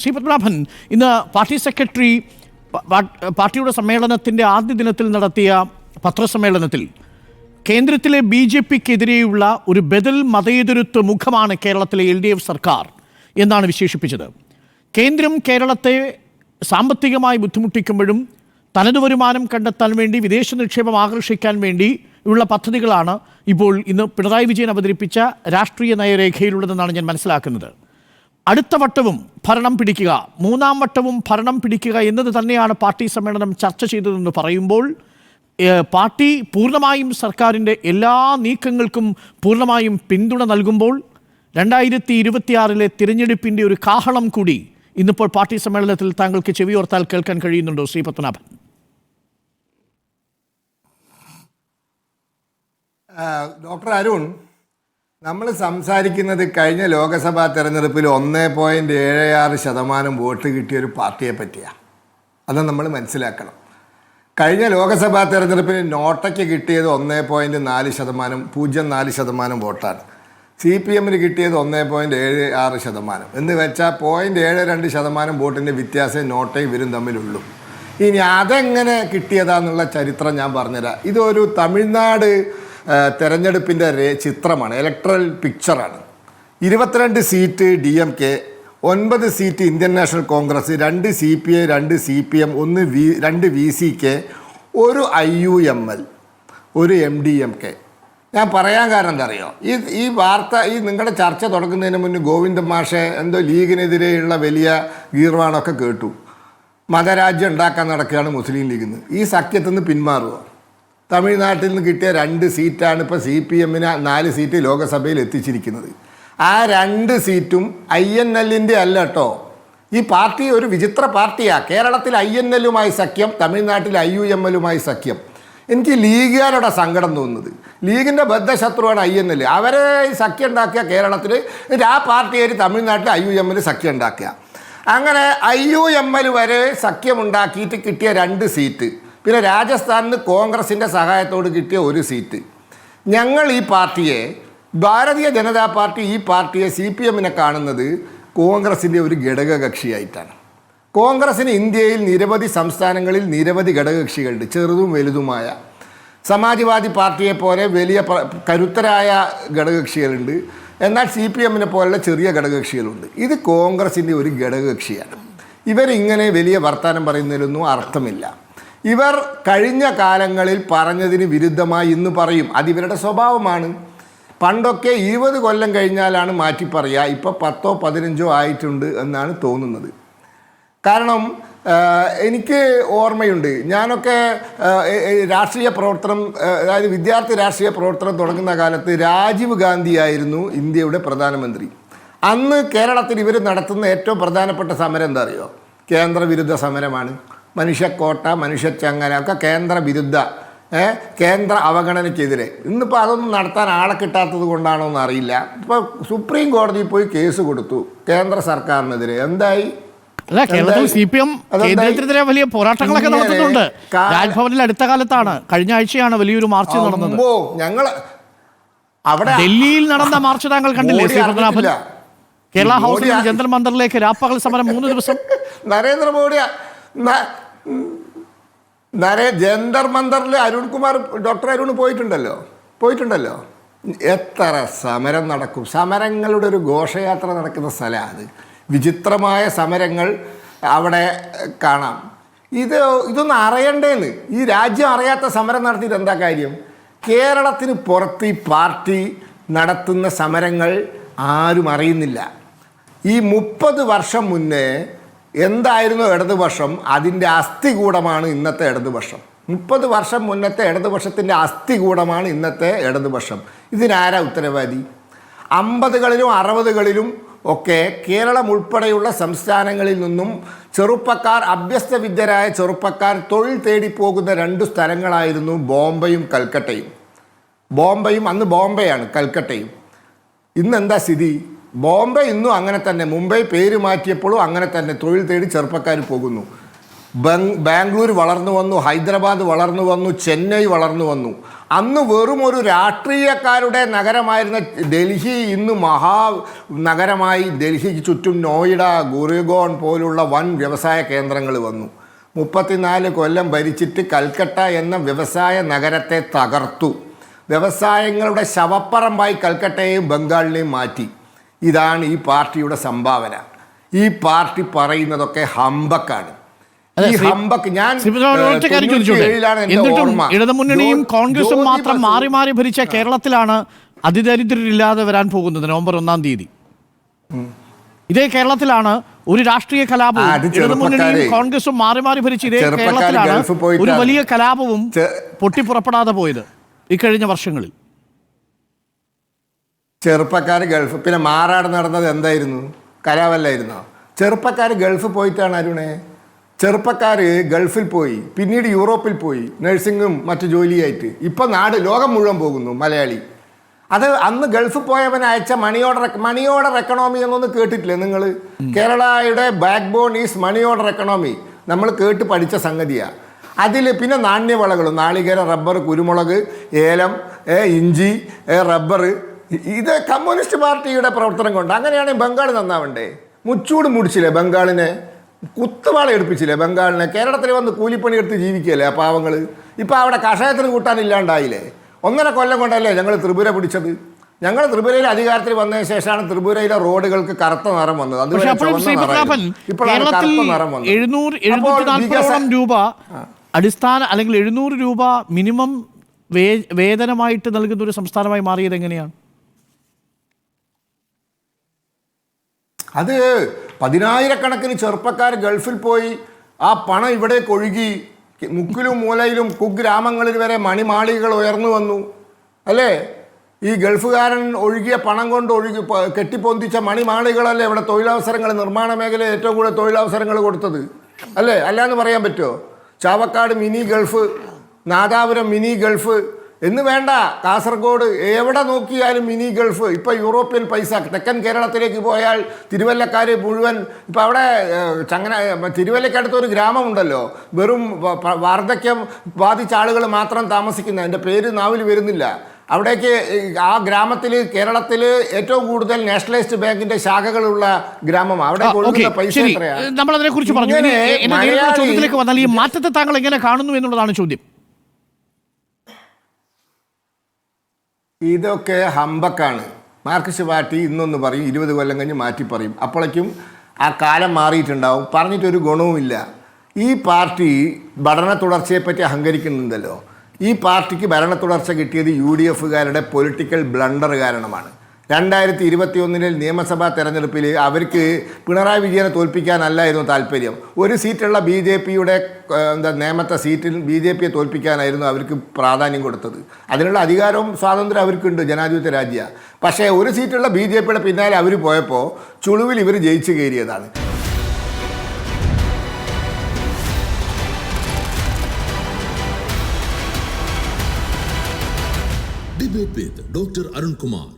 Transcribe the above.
ശ്രീ പത്മനാഭൻ, ഇന്ന് party secretary പാർട്ടിയുടെ സമ്മേളനത്തിൻ്റെ ആദ്യ ദിനത്തിൽ നടത്തിയ പത്രസമ്മേളനത്തിൽ കേന്ദ്രത്തിലെ BJP-ക്കെതിരെയുള്ള ഒരു ബദൽ മതേതരത്വ മുഖമാണ് കേരളത്തിലെ LDF സർക്കാർ എന്നാണ് വിശേഷിപ്പിച്ചത്. കേന്ദ്രം കേരളത്തെ സാമ്പത്തികമായി ബുദ്ധിമുട്ടിക്കുമ്പോഴും തനത് വരുമാനം കണ്ടെത്താൻ വേണ്ടി വിദേശ നിക്ഷേപം ആകർഷിക്കാൻ വേണ്ടി ഉള്ള പദ്ധതികളാണ് ഇപ്പോൾ ഇന്ന് പിണറായി വിജയൻ അവതരിപ്പിച്ച രാഷ്ട്രീയ നയരേഖയിലുള്ളതെന്നാണ് ഞാൻ മനസ്സിലാക്കുന്നത്. അടുത്ത വട്ടവും ഭരണം പിടിക്കുക, മൂന്നാം വട്ടവും ഭരണം പിടിക്കുക എന്നത് തന്നെയാണ് പാർട്ടി സമ്മേളനം ചർച്ച ചെയ്തതെന്ന് പറയുമ്പോൾ പാർട്ടി പൂർണ്ണമായും സർക്കാരിൻ്റെ എല്ലാ നീക്കങ്ങൾക്കും പൂർണ്ണമായും പിന്തുണ നൽകുമ്പോൾ 2026 തിരഞ്ഞെടുപ്പിൻ്റെ ഒരു കാഹളം കൂടി ഇന്നിപ്പോൾ പാർട്ടി സമ്മേളനത്തിൽ താങ്കൾക്ക് ചെവിയോർത്താൽ കേൾക്കാൻ കഴിയുന്നുണ്ടോ ശ്രീ പത്മനാഭൻ? ഡോക്ടർ അരുൺ, നമ്മൾ സംസാരിക്കുന്നത് കഴിഞ്ഞ ലോക്സഭാ തെരഞ്ഞെടുപ്പിൽ 1.76% വോട്ട് കിട്ടിയൊരു പാർട്ടിയെ പറ്റിയാണ്. അത് നമ്മൾ മനസ്സിലാക്കണം. കഴിഞ്ഞ ലോക്സഭാ തെരഞ്ഞെടുപ്പിൽ നോട്ടയ്ക്ക് കിട്ടിയത് 1.04% വോട്ടാണ്. CPM-ന് കിട്ടിയത് 1.76%. എന്ന് വെച്ചാൽ 0.72% വോട്ടിൻ്റെ വ്യത്യാസം നോട്ടയും ഇവരും തമ്മിലുള്ളൂ. ഇനി അതെങ്ങനെ കിട്ടിയതാന്നുള്ള ചരിത്രം ഞാൻ പറഞ്ഞുതരാം. ഇതൊരു തമിഴ്നാട് തെരഞ്ഞെടുപ്പിൻ്റെ ചിത്രമാണ്, ഇലക്ട്രൽ പിക്ചറാണ്. 22 seat DMK, 9 seat Indian National Congress, 2 CPI, 2 CPM, 2 VCK, 1 IUML, 1 MDMK. ഞാൻ പറയാൻ കാരണം എന്താ അറിയോ, ഈ വാർത്ത നിങ്ങളുടെ ചർച്ച തുടങ്ങുന്നതിന് മുന്നേ ഗോവിന്ദൻ മാഷെ എന്തോ ലീഗിനെതിരെയുള്ള വലിയ ഗീർവാണമൊക്കെ കേട്ടു. മതരാജ്യം ഉണ്ടാക്കാൻ നടക്കുകയാണ് മുസ്ലിം ലീഗിന്ന്. ഈ സഖ്യത്തിൽ നിന്ന് പിന്മാറുമോ? തമിഴ്നാട്ടിൽ നിന്ന് കിട്ടിയ 2 സീറ്റാണ് ഇപ്പോൾ CPM-ന് 4 സീറ്റ് ലോക്സഭയിൽ എത്തിച്ചിരിക്കുന്നത്. ആ 2 സീറ്റും INL-ൻ്റെ അല്ല കേട്ടോ. ഈ പാർട്ടി ഒരു വിചിത്ര പാർട്ടിയാണ്. കേരളത്തിൽ INL-മായി സഖ്യം, തമിഴ്നാട്ടിൽ IUML-മായി സഖ്യം. എനിക്ക് ലീഗുകാരുടെ സങ്കടം തോന്നുന്നത്, ലീഗിൻ്റെ ബദ്ധശത്രുവാണ് INL. അവരെ സഖ്യം ഉണ്ടാക്കുക കേരളത്തിൽ, ആ പാർട്ടിയായിട്ട് തമിഴ്നാട്ടിൽ IUML സഖ്യം ഉണ്ടാക്കുക. അങ്ങനെ IUML വരെ സഖ്യമുണ്ടാക്കിയിട്ട് കിട്ടിയ 2 സീറ്റ്, പിന്നെ രാജസ്ഥാനിൽ കോൺഗ്രസിൻ്റെ സഹായത്തോട് കിട്ടിയ 1 സീറ്റ്. ഞങ്ങൾ ഈ പാർട്ടിയെ, ഭാരതീയ ജനതാ പാർട്ടി ഈ പാർട്ടിയെ, CPM-നെ കാണുന്നത് കോൺഗ്രസിൻ്റെ ഒരു ഘടകകക്ഷിയായിട്ടാണ്. കോൺഗ്രസ്സിന് ഇന്ത്യയിൽ നിരവധി സംസ്ഥാനങ്ങളിൽ നിരവധി ഘടകകക്ഷികളുണ്ട്, ചെറുതും വലുതുമായ. സമാജ്വാദി പാർട്ടിയെ പോലെ വലിയ കരുത്തരായ ഘടകകക്ഷികളുണ്ട്, എന്നാൽ CPM-നെ പോലുള്ള ചെറിയ ഘടകകക്ഷികളുണ്ട്. ഇത് കോൺഗ്രസിൻ്റെ ഒരു ഘടകകക്ഷിയാണ്. ഇവരിങ്ങനെ വലിയ വർത്തമാനം പറയുന്നതിലൊന്നും അർത്ഥമില്ല. ഇവർ കഴിഞ്ഞ കാലങ്ങളിൽ പറഞ്ഞതിന് വിരുദ്ധമായി ഇന്ന് പറയും. അതിവരുടെ സ്വഭാവമാണ്. പണ്ടൊക്കെ 20 കൊല്ലം കഴിഞ്ഞാലാണ് മാറ്റി പറയുക. ഇപ്പോൾ 10ഓ 15ഓ ആയിട്ടുണ്ട് എന്നാണ് തോന്നുന്നത്. കാരണം എനിക്ക് ഓർമ്മയുണ്ട്, ഞാനൊക്കെ രാഷ്ട്രീയ പ്രവർത്തനം, അതായത് വിദ്യാർത്ഥി രാഷ്ട്രീയ പ്രവർത്തനം തുടങ്ങുന്ന കാലത്ത് രാജീവ് ഗാന്ധി ആയിരുന്നു ഇന്ത്യയുടെ പ്രധാനമന്ത്രി. അന്ന് കേരളത്തിൽ ഇവർ നടത്തുന്ന ഏറ്റവും പ്രധാനപ്പെട്ട സമരം എന്താ അറിയോ? കേന്ദ്രവിരുദ്ധ സമരമാണ്. മനുഷ്യക്കോട്ട, മനുഷ്യച്ചങ്ങല ഒക്കെ കേന്ദ്ര വിരുദ്ധ, കേന്ദ്ര അവഗണനയ്ക്കെതിരെ. ഇന്നിപ്പോൾ അതൊന്നും നടത്താൻ ആളെ കിട്ടാത്തത് കൊണ്ടാണോ എന്ന് അറിയില്ല. ഇപ്പോൾ സുപ്രീം കോടതിയിൽ പോയി കേസ് കൊടുത്തു കേന്ദ്ര സർക്കാരിനെതിരെ. എന്തായി? കേരളത്തിൽ CPM കേന്ദ്രത്തിനെതിരെ വലിയ പോരാട്ടങ്ങളൊക്കെ നടത്തുന്നുണ്ട്. രാജ്ഭവനിൽ അടുത്ത കാലത്താണ്, കഴിഞ്ഞ ആഴ്ചയാണ് വലിയൊരു മാർച്ച് നടന്നത്. ഞങ്ങൾ അവിടെ ഡൽഹിയിൽ നടന്ന മാർച്ച് താങ്കൾ കണ്ടില്ലേ ശ്രീ പത്മനാഭൻ? കേരള ഹൗസിൽ ജന്തർ മന്ദറിലേക്ക് രാപ്പകൽ സമരം 3 ദിവസം. നരേന്ദ്രമോദി ജന്തർ മന്ദറിൽ ഡോക്ടർ അരുൺ പോയിട്ടുണ്ടല്ലോ. എത്ര സമരം നടക്കും? സമരങ്ങളുടെ ഒരു ഘോഷയാത്ര നടക്കുന്ന സ്ഥലമാണ് അത്. വിചിത്രമായ സമരങ്ങൾ അവിടെ കാണാം. ഇതൊന്നും അറിയണ്ടേന്ന്. ഈ രാജ്യം അറിയാത്ത സമരം നടത്തിയിട്ട് എന്താ കാര്യം? കേരളത്തിന് പുറത്ത് ഈ പാർട്ടി നടത്തുന്ന സമരങ്ങൾ ആരും അറിയുന്നില്ല. ഈ 30 വർഷം മുന്നേ എന്തായിരുന്നു ഇടതുപക്ഷം, അതിൻ്റെ അസ്ഥികൂടമാണ് ഇന്നത്തെ ഇടതുപക്ഷം. 30 വർഷം മുന്നത്തെ ഇടതുപക്ഷത്തിൻ്റെ അസ്ഥികൂടമാണ് ഇന്നത്തെ ഇടതുപക്ഷം. ഇതിനാരാ ഉത്തരവാദി? 50കളിലും 60കളിലും ഒക്കെ കേരളം ഉൾപ്പെടെയുള്ള സംസ്ഥാനങ്ങളിൽ നിന്നും ചെറുപ്പക്കാർ, അഭ്യസ്തവിദ്യരായ ചെറുപ്പക്കാർ തൊഴിൽ തേടി പോകുന്ന 2 സ്ഥലങ്ങളായിരുന്നു ബോംബെയും കൽക്കട്ടയും. അന്ന് ബോംബെയാണ്, കൽക്കട്ടയും. ഇന്നെന്താ സ്ഥിതി? ബോംബെ ഇന്നും അങ്ങനെ തന്നെ. മുംബൈ പേര് മാറ്റിയപ്പോഴും അങ്ങനെ തന്നെ തൊഴിൽ തേടി ചെറുപ്പക്കാർ പോകുന്നു. ബാംഗ്ലൂർ വളർന്നു വന്നു, ഹൈദരാബാദ് വളർന്നു വന്നു, ചെന്നൈ വളർന്നു വന്നു. അന്ന് വെറും ഒരു രാഷ്ട്രീയക്കാരുടെ നഗരമായിരുന്ന ഡൽഹി ഇന്ന് നഗരമായി. ഡൽഹിക്ക് ചുറ്റും നോയിഡ, ഗുരുഗോൺ പോലുള്ള വൻ വ്യവസായ കേന്ദ്രങ്ങൾ വന്നു. 34 കൊല്ലം ഭരിച്ചിട്ട് കൽക്കട്ട എന്ന വ്യവസായ നഗരത്തെ തകർത്തു. വ്യവസായങ്ങളുടെ ശവപ്പറമ്പായി കൽക്കട്ടയെയും ബംഗാളിനെയും മാറ്റി. ഇതാണ് ഈ പാർട്ടിയുടെ സംഭാവന. ഈ പാർട്ടി പറയുന്നതൊക്കെ ഹമ്പക്കാണ്. ഈ ഹമ്പക്ക് ഞാൻ എന്നിട്ടും ഇടതുമുന്നണിയും കോൺഗ്രസും മാത്രം മാറി മാറി ഭരിച്ച കേരളത്തിലാണ് അതിദരിദ്രരില്ലാതെ വരാൻ പോകുന്നത് നവംബർ 1-ാം തീയതി. ഇതേ കേരളത്തിലാണ് ഒരു രാഷ്ട്രീയ കലാപവും ഇടതുമുന്നണിയും കോൺഗ്രസും മാറി മാറി ഭരിച്ച ഇതേ കേരളത്തിലാണ് ഒരു വലിയ കലാപവും പൊട്ടിപ്പുറപ്പെടാതെ പോയത് ഇക്കഴിഞ്ഞ വർഷങ്ങളിൽ. ചെറുപ്പക്കാർ ഗൾഫ്, പിന്നെ മാറാട് നടന്നത് എന്തായിരുന്നു? കലാപല്ലായിരുന്നോ? ചെറുപ്പക്കാർ ഗൾഫ് പോയിട്ടാണ് അരുണേ. ചെറുപ്പക്കാർ ഗൾഫിൽ പോയി, പിന്നീട് യൂറോപ്പിൽ പോയി നഴ്സിംഗും മറ്റു ജോലിയായിട്ട്. ഇപ്പം ലോകം മുഴുവൻ പോകുന്നു മലയാളി. അത് അന്ന് ഗൾഫ് പോയവൻ അയച്ച മണി ഓർഡർ എക്കണോമി എന്നൊന്ന് കേട്ടിട്ടില്ലേ നിങ്ങൾ? കേരളയുടെ backbone is money order economy. നമ്മൾ കേട്ട് പഠിച്ച സംഗതിയാണ്. അതിൽ പിന്നെ നാണ്യവിളകളും നാളികേരം, റബ്ബർ, കുരുമുളക്, ഏലം, ഇഞ്ചി, റബ്ബർ, ഇത് കമ്മ്യൂണിസ്റ്റ് പാർട്ടിയുടെ പ്രവർത്തനം കൊണ്ട്. അങ്ങനെയാണെങ്കിൽ ബംഗാൾ നന്നാവണ്ടേ? മുച്ചൂട് മുടിച്ചില്ലേ ബംഗാളിനെ? കുത്തുവാള എടുപ്പിച്ചില്ലേ ബംഗാളിനെ? കേരളത്തിൽ വന്ന് കൂലിപ്പണി എടുത്ത് ജീവിക്കുകയല്ലേ ആ പാവങ്ങൾ? ഇപ്പം അവിടെ കഷായത്തിന് കൂട്ടാനില്ലാണ്ടായില്ലേ? 1.5 കൊല്ലം കൊണ്ടല്ലേ ഞങ്ങൾ ത്രിപുര പിടിച്ചത്? ഞങ്ങൾ ത്രിപുരയിൽ അധികാരത്തിൽ വന്നതിന് ശേഷമാണ് ത്രിപുരയിലെ റോഡുകൾക്ക് കറുത്ത നിറം വന്നത്. അതുവരെ ഇപ്പോഴാണ് കറുത്ത നിറം വന്നത്. 740 രൂപ അടിസ്ഥാന അല്ലെങ്കിൽ 700 രൂപ മിനിമം വേതനമായിട്ട് നൽകുന്ന ഒരു സംസ്ഥാനമായി മാറിയത് എങ്ങനെയാണ്? അത് 10,000-കണക്കിന് ചെറുപ്പക്കാർ ഗൾഫിൽ പോയി ആ പണം ഇവിടേക്ക് ഒഴുകി. മുക്കിലും മൂലയിലും കുഗ്രാമങ്ങളിൽ വരെ മണിമാളികൾ ഉയർന്നു വന്നു അല്ലേ? ഈ ഗൾഫുകാരൻ ഒഴുകിയ പണം കൊണ്ട് കെട്ടിപ്പൊന്തിച്ച മണിമാളികളല്ലേ ഇവിടെ തൊഴിലവസരങ്ങൾ, നിർമ്മാണ മേഖലയിൽ ഏറ്റവും കൂടുതൽ തൊഴിലവസരങ്ങൾ കൊടുത്തത് അല്ലേ? അല്ലാന്ന് പറയാൻ പറ്റുമോ? Chavakkad mini Gulf, Nadapuram mini Gulf എന്ന് വേണ്ട, കാസർഗോഡ് എവിടെ നോക്കിയാലും മിനി ഗൾഫ്. ഇപ്പം യൂറോപ്യൻ പൈസ. തെക്കൻ കേരളത്തിലേക്ക് പോയാൽ തിരുവല്ലക്കാർ മുഴുവൻ ഇപ്പം അവിടെ തിരുവല്ലക്കടുത്തൊരു ഗ്രാമമുണ്ടല്ലോ, വെറും വാർദ്ധക്യം ബാധിച്ച ആളുകൾ മാത്രം താമസിക്കുന്ന, എൻ്റെ പേര് നാവിൽ വരുന്നില്ല. അവിടേക്ക് ആ ഗ്രാമത്തിൽ കേരളത്തിൽ ഏറ്റവും കൂടുതൽ നാഷണലൈസ്ഡ് ബാങ്കിന്റെ ശാഖകളുള്ള ഗ്രാമമാണ്. അവിടെ കൊടുക്കുന്ന പൈസ എത്രയാണ്? നമ്മൾ അതിനെ കുറിച്ച് പറഞ്ഞു. ചോദ്യത്തിലേക്ക് വന്നാൽ ഈ മാറ്റത്തെ താങ്കൾ എങ്ങനെ കാണുന്നു എന്നുള്ളതാണ് ചോദ്യം. ഇതൊക്കെ ഹമ്പക്കാണ്. മാർക്സിസ്റ്റ് പാർട്ടി ഇന്നൊന്ന് പറയും, 20 കൊല്ലം കഴിഞ്ഞ് മാറ്റി പറയും. അപ്പോഴേക്കും ആ കാലം മാറിയിട്ടുണ്ടാവും. പറഞ്ഞിട്ടൊരു ഗുണവുമില്ല. ഈ പാർട്ടി ഭരണ തുടർച്ചയെപ്പറ്റി അഹങ്കരിക്കുന്നുണ്ടല്ലോ. ഈ പാർട്ടിക്ക് ഭരണ തുടർച്ച കിട്ടിയത് UDFകാരുടെ പൊളിറ്റിക്കൽ ബ്ലണ്ടർ കാരണമാണ്. 2021 നിയമസഭാ തെരഞ്ഞെടുപ്പിൽ അവർക്ക് പിണറായി വിജയനെ തോൽപ്പിക്കാനല്ലായിരുന്നു താല്പര്യം. ഒരു സീറ്റുള്ള BJPയുടെ നേമത്തെ സീറ്റിൽ BJPയെ തോൽപ്പിക്കാനായിരുന്നു അവർക്ക് പ്രാധാന്യം കൊടുത്തത്. അതിനുള്ള അധികാരവും സ്വാതന്ത്ര്യം അവർക്കുണ്ട്, ജനാധിപത്യ രാജ്യ. പക്ഷേ ഒരു സീറ്റുള്ള BJPയുടെ പിന്നാലെ അവർ പോയപ്പോൾ ചുളുവിൽ ഇവർ ജയിച്ചു കയറിയതാണ്. Debate with Dr. Arun Kumar.